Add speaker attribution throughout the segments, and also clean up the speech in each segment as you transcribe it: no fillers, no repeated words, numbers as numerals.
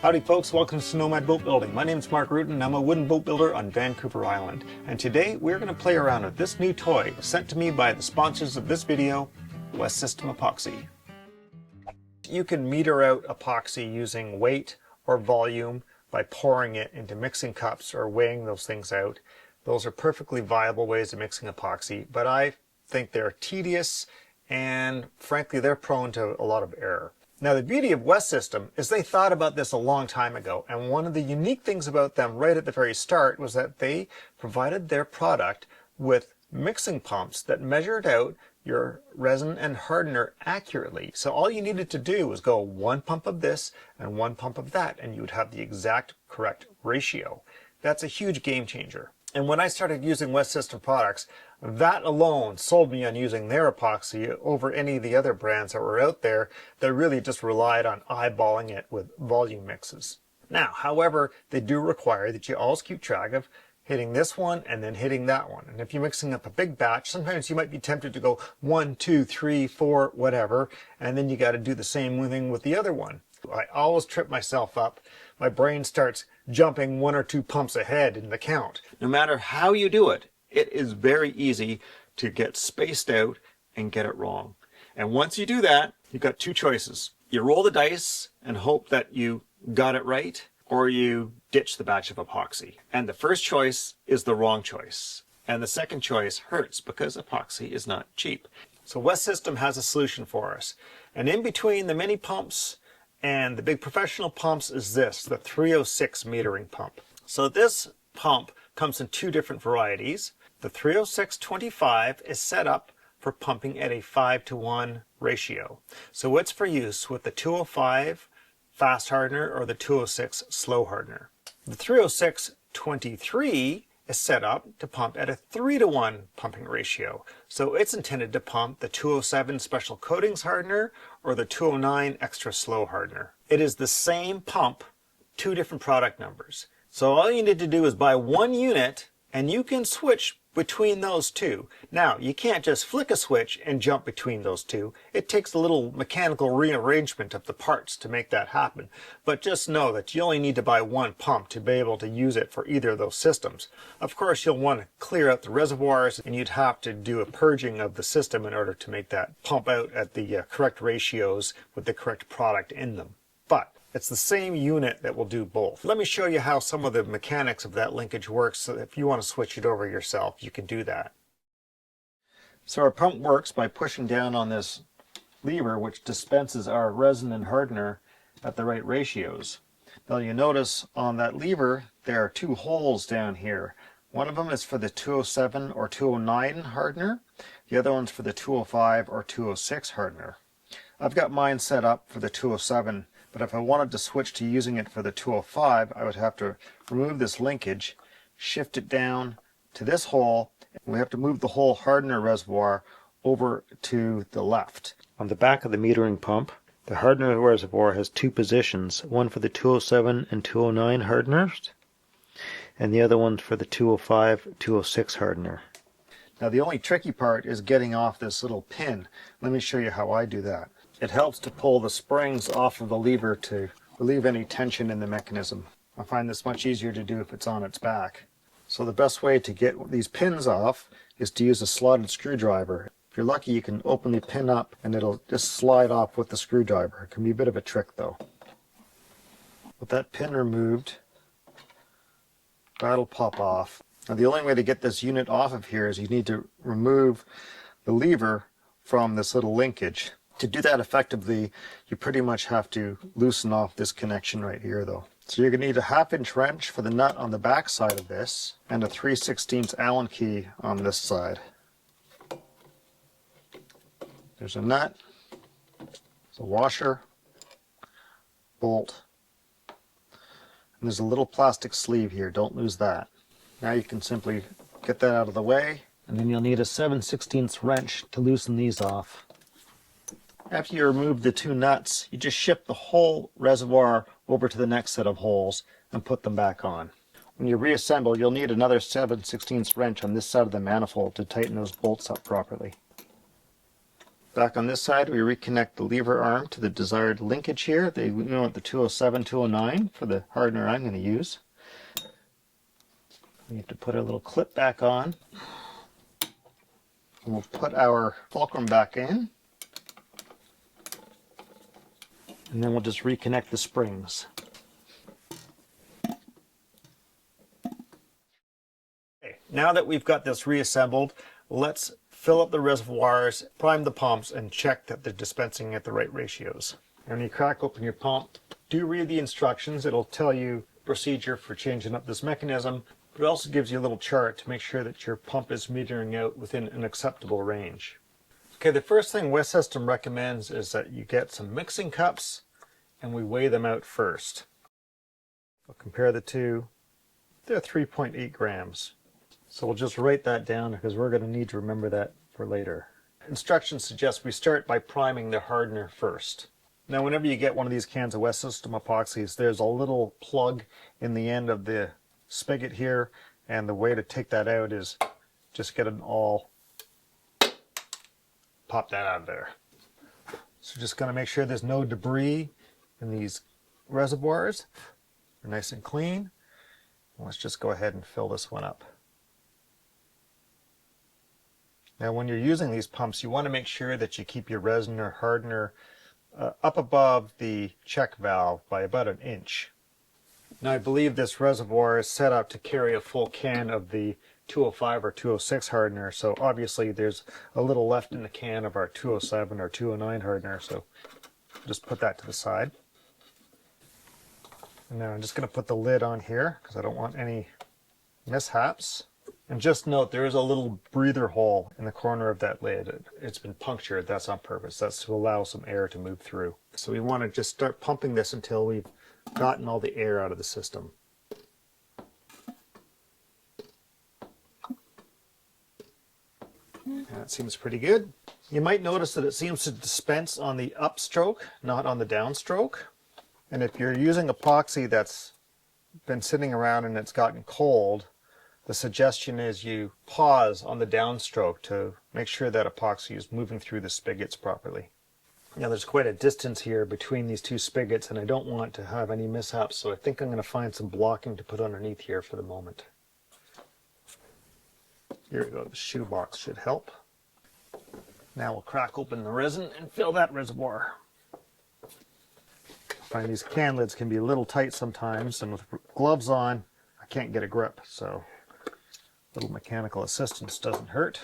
Speaker 1: Howdy folks, welcome to Nomad Boat Building. My name is Mark Reuten and I'm a wooden boat builder on Vancouver Island. And today we're going to play around with this new toy sent to me by the sponsors of this video, West System Epoxy. You can meter out epoxy using weight or volume by pouring it into mixing cups or weighing those things out. Those are perfectly viable ways of mixing epoxy, but I think they're tedious and frankly they're prone to a lot of error. Now the beauty of West System is they thought about this a long time ago, and one of the unique things about them right at the very start was that they provided their product with mixing pumps that measured out your resin and hardener accurately. So all you needed to do was go one pump of this and one pump of that, and you would have the exact correct ratio. That's a huge game changer. And when I started using West System products, that alone sold me on using their epoxy over any of the other brands that were out there that really just relied on eyeballing it with volume mixes. Now, however, they do require that you always keep track of hitting this one and then hitting that one. And if you're mixing up a big batch, sometimes you might be tempted to go 1, 2, 3, 4, whatever, and then you got to do the same thing with the other one. I always trip myself up. My brain starts jumping 1 or 2 pumps ahead in the count. No matter how you do it, it is very easy to get spaced out and get it wrong. And once you do that, you've got 2 choices. You roll the dice and hope that you got it right, or you ditch the batch of epoxy. And the first choice is the wrong choice. And the second choice hurts because epoxy is not cheap. So West System has a solution for us. And in between the mini pumps and the big professional pumps is this, the 306 metering pump. So this pump comes in 2 different varieties. The 306-25 is set up for pumping at a 5-to-1 ratio. So it's for use with the 205 fast hardener or the 206 slow hardener. The 306-23 is set up to pump at a 3-to-1 pumping ratio. So it's intended to pump the 207 special coatings hardener or the 209 extra slow hardener. It is the same pump, 2 different product numbers. So all you need to do is buy 1 unit and you can switch between those 2. Now, you can't just flick a switch and jump between those 2. It takes a little mechanical rearrangement of the parts to make that happen. But just know that you only need to buy 1 pump to be able to use it for either of those systems. Of course, you'll want to clear out the reservoirs and you'd have to do a purging of the system in order to make that pump out at the correct ratios with the correct product in them. But it's the same unit that will do both. Let me show you how some of the mechanics of that linkage works, so that if you want to switch it over yourself, you can do that. So our pump works by pushing down on this lever, which dispenses our resin and hardener at the right ratios. Now you notice on that lever, there are 2 holes down here. One of them is for the 207 or 209 hardener. The other one's for the 205 or 206 hardener. I've got mine set up for the 207. But if I wanted to switch to using it for the 205, I would have to remove this linkage, shift it down to this hole, and we have to move the whole hardener reservoir over to the left. On the back of the metering pump, the hardener reservoir has 2 positions, one for the 207 and 209 hardeners, and the other one for the 205, 206 hardener. Now the only tricky part is getting off this little pin. Let me show you how I do that. It helps to pull the springs off of the lever to relieve any tension in the mechanism. I find this much easier to do if it's on its back. So the best way to get these pins off is to use a slotted screwdriver. If you're lucky, you can open the pin up and it'll just slide off with the screwdriver. It can be a bit of a trick though. With that pin removed, that'll pop off. Now the only way to get this unit off of here is you need to remove the lever from this little linkage. To do that effectively, you pretty much have to loosen off this connection right here though. So you're going to need a 1/2-inch wrench for the nut on the back side of this and a 3/16 Allen key on this side. There's a nut, there's a washer, bolt, and there's a little plastic sleeve here. Don't lose that. Now you can simply get that out of the way, and then you'll need a 7/16 wrench to loosen these off. After you remove the 2 nuts, you just shift the whole reservoir over to the next set of holes and put them back on. When you reassemble, you'll need another 7/16 wrench on this side of the manifold to tighten those bolts up properly. Back on this side, we reconnect the lever arm to the desired linkage here. We want the 207, 209 for the hardener I'm going to use. We have to put a little clip back on. And we'll put our fulcrum back in. And then we'll just reconnect the springs. Okay, now that we've got this reassembled, let's fill up the reservoirs, prime the pumps, and check that they're dispensing at the right ratios. And when you crack open your pump, do read the instructions. It'll tell you procedure for changing up this mechanism, but it also gives you a little chart to make sure that your pump is metering out within an acceptable range. Okay, the first thing West System recommends is that you get some mixing cups and we weigh them out first. We'll compare the two. They're 3.8 grams. So we'll just write that down because we're going to need to remember that for later. Instructions suggest we start by priming the hardener first. Now whenever you get one of these cans of West System epoxies, there's a little plug in the end of the spigot here, and the way to take that out is just get an awl, pop that out of there. So just going to make sure there's no debris in these reservoirs. They're nice and clean. Let's just go ahead and fill this one up. Now when you're using these pumps, you want to make sure that you keep your resin or hardener up above the check valve by about 1 inch. Now I believe this reservoir is set up to carry a full can of the 205 or 206 hardener, so obviously there's a little left in the can of our 207 or 209 hardener, so just put that to the side. And now I'm just going to put the lid on here because I don't want any mishaps. And just note, there is a little breather hole in the corner of that lid. It's been punctured. That's on purpose. That's to allow some air to move through. So we want to just start pumping this until we've gotten all the air out of the system. That seems pretty good. You might notice that it seems to dispense on the upstroke, not on the downstroke. And if you're using epoxy that's been sitting around and it's gotten cold, the suggestion is you pause on the downstroke to make sure that epoxy is moving through the spigots properly. Now there's quite a distance here between these two spigots and I don't want to have any mishaps, so I think I'm going to find some blocking to put underneath here for the moment. Here we go, the shoebox should help. Now we'll crack open the resin and fill that reservoir. I find these can lids can be a little tight sometimes, and with gloves on I can't get a grip, so a little mechanical assistance doesn't hurt.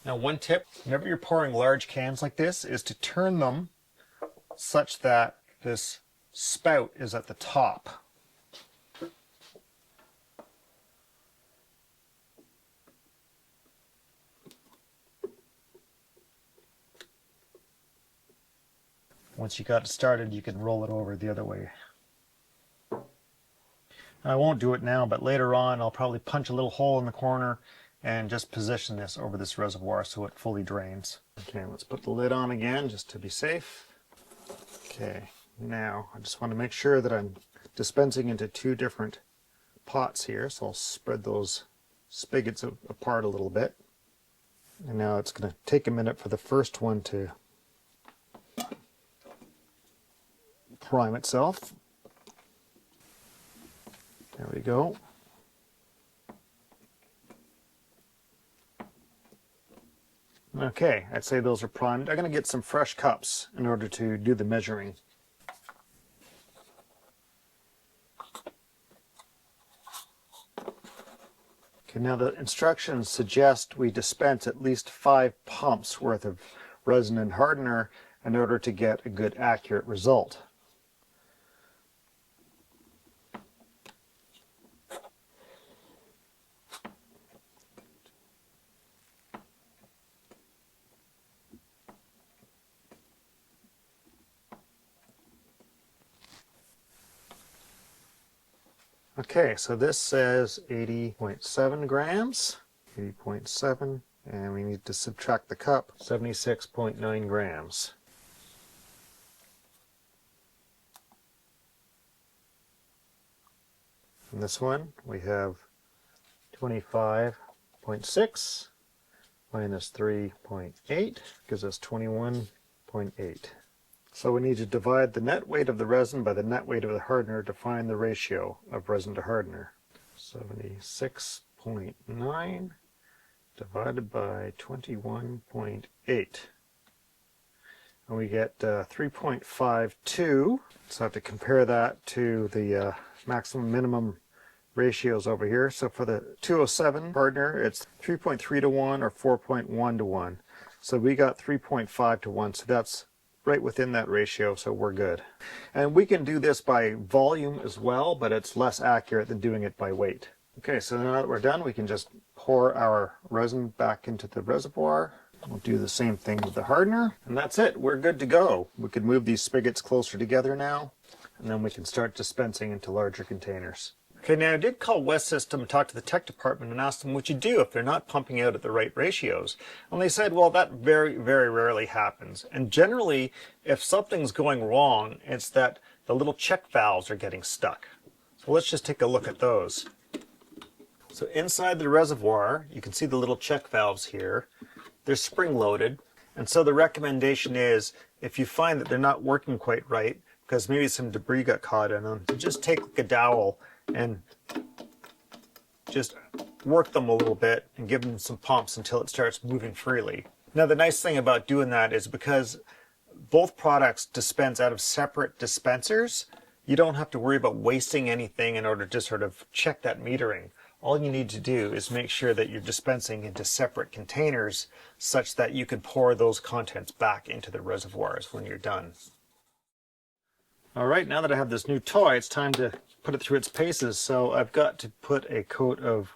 Speaker 1: Now one tip, whenever you're pouring large cans like this, is to turn them such that this spout is at the top. Once you got it started, you can roll it over the other way. I won't do it now, but later on I'll probably punch a little hole in the corner and just position this over this reservoir so it fully drains. Okay, let's put the lid on again just to be safe. Okay, now I just want to make sure that I'm dispensing into two different pots here, so I'll spread those spigots apart a little bit. And now it's going to take a minute for the first one to prime itself. There we go. Okay, I'd say those are primed. I'm going to get some fresh cups in order to do the measuring. Okay, now the instructions suggest we dispense at least 5 pumps worth of resin and hardener in order to get a good accurate result. Okay, so this says 80.7 grams, 80.7, and we need to subtract the cup, 76.9 grams. In this one we have 25.6 minus 3.8 gives us 21.8. So we need to divide the net weight of the resin by the net weight of the hardener to find the ratio of resin to hardener. 76.9 divided by 21.8. And we get 3.52. So I have to compare that to the maximum minimum ratios over here. So for the 207 hardener, it's 3.3 to 1 or 4.1 to 1. So we got 3.5 to 1. So that's right within that ratio, so we're good. And we can do this by volume as well, but it's less accurate than doing it by weight. Okay, so now that we're done, we can just pour our resin back into the reservoir. We'll do the same thing with the hardener, and that's it. We're good to go. We can move these spigots closer together now, and then we can start dispensing into larger containers. Okay, now I did call West System and talk to the tech department and ask them what you do if they're not pumping out at the right ratios. And they said, well, that very, very rarely happens. And generally, if something's going wrong, it's that the little check valves are getting stuck. So let's just take a look at those. So inside the reservoir, you can see the little check valves here. They're spring-loaded. And so the recommendation is, if you find that they're not working quite right, because maybe some debris got caught in them, to just take like a dowel and just work them a little bit and give them some pumps until it starts moving freely. Now the nice thing about doing that is because both products dispense out of separate dispensers, you don't have to worry about wasting anything in order to sort of check that metering. All you need to do is make sure that you're dispensing into separate containers such that you can pour those contents back into the reservoirs when you're done. All right, now that I have this new toy, it's time to put it through its paces. So I've got to put a coat of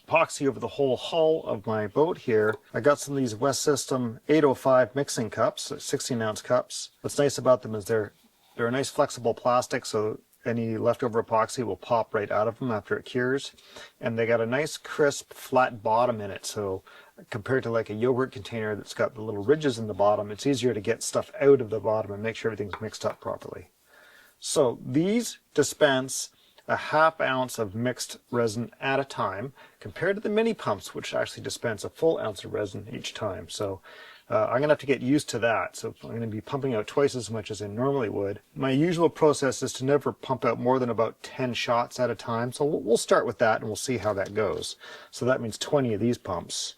Speaker 1: epoxy over the whole hull of my boat here. I got some of these West System 805 mixing cups, 16-ounce cups. What's nice about them is they're a nice flexible plastic, so any leftover epoxy will pop right out of them after it cures. And they got a nice crisp flat bottom in it, so compared to like a yogurt container that's got the little ridges in the bottom, it's easier to get stuff out of the bottom and make sure everything's mixed up properly. So these dispense a ½ ounce of mixed resin at a time, compared to the mini pumps, which actually dispense a full ounce of resin each time. So I'm going to have to get used to that. So I'm going to be pumping out twice as much as I normally would. My usual process is to never pump out more than about 10 shots at a time. So we'll start with that and we'll see how that goes. So that means 20 of these pumps.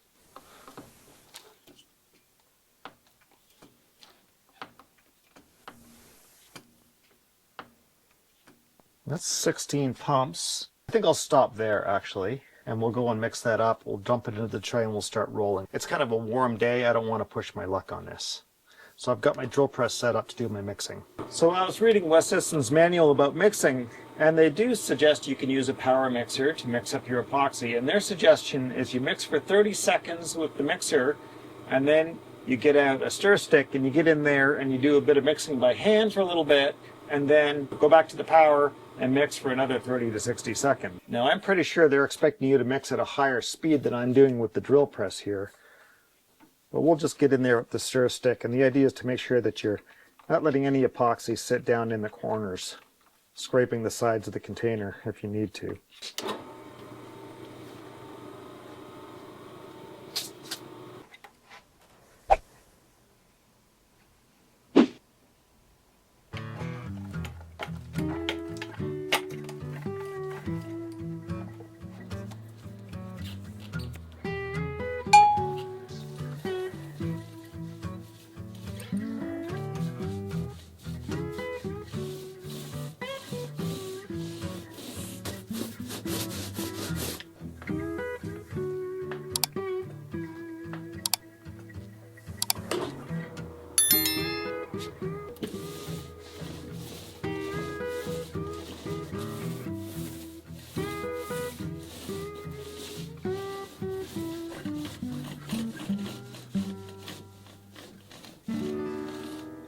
Speaker 1: That's 16 pumps. I think I'll stop there actually, and we'll go and mix that up. We'll dump it into the tray and we'll start rolling. It's kind of a warm day. I don't want to push my luck on this. So I've got my drill press set up to do my mixing. So I was reading West System's manual about mixing, and they do suggest you can use a power mixer to mix up your epoxy. And their suggestion is you mix for 30 seconds with the mixer, and then you get out a stir stick and you get in there and you do a bit of mixing by hand for a little bit, and then go back to the power and mix for another 30 to 60 seconds. Now I'm pretty sure they're expecting you to mix at a higher speed than I'm doing with the drill press here. But we'll just get in there with the stir stick, and the idea is to make sure that you're not letting any epoxy sit down in the corners, scraping the sides of the container if you need to.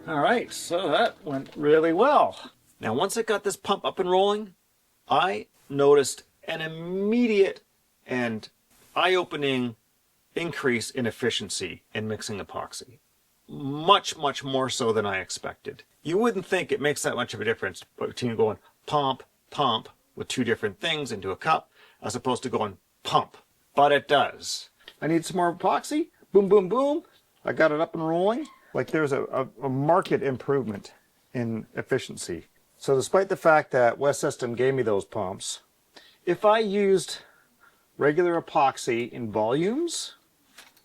Speaker 1: All right, so that went really well. Now, once I got this pump up and rolling, I noticed an immediate and eye-opening increase in efficiency in mixing epoxy. Much, much more so than I expected. You wouldn't think it makes that much of a difference between going pump, pump, with two different things into a cup as opposed to going pump. But it does. I need some more epoxy. Boom, boom, boom. I got it up and rolling. Like there's a marked improvement in efficiency. So despite the fact that West System gave me those pumps, if I used regular epoxy in volumes,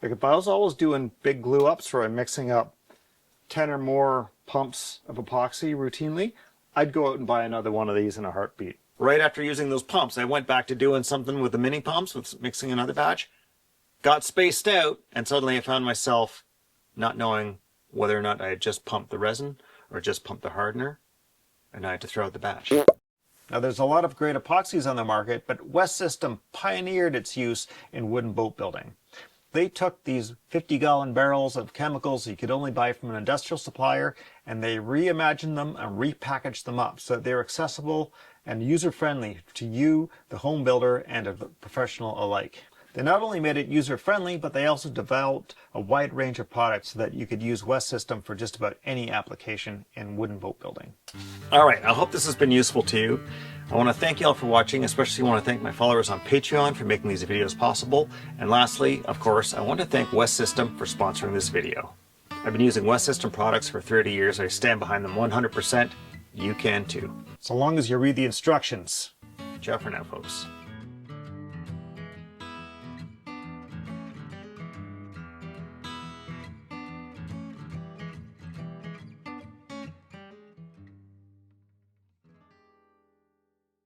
Speaker 1: like if I was always doing big glue ups or I'm mixing up 10 or more pumps of epoxy routinely, I'd go out and buy another one of these in a heartbeat. Right after using those pumps, I went back to doing something with the mini pumps, with mixing another batch, got spaced out, and suddenly I found myself not knowing whether or not I had just pumped the resin or just pumped the hardener, and I had to throw out the batch. Now there's a lot of great epoxies on the market, but West System pioneered its use in wooden boat building. They took these 50-gallon barrels of chemicals you could only buy from an industrial supplier, and they reimagined them and repackaged them up so that they're accessible and user-friendly to you, the home builder, and a professional alike. They not only made it user-friendly, but they also developed a wide range of products so that you could use West System for just about any application in wooden boat building. All right, I hope this has been useful to you. I want to thank you all for watching, especially want to thank my followers on Patreon for making these videos possible. And lastly, of course, I want to thank West System for sponsoring this video. I've been using West System products for 30 years. I stand behind them 100%. You can too. So long as you read the instructions. Ciao for now, folks.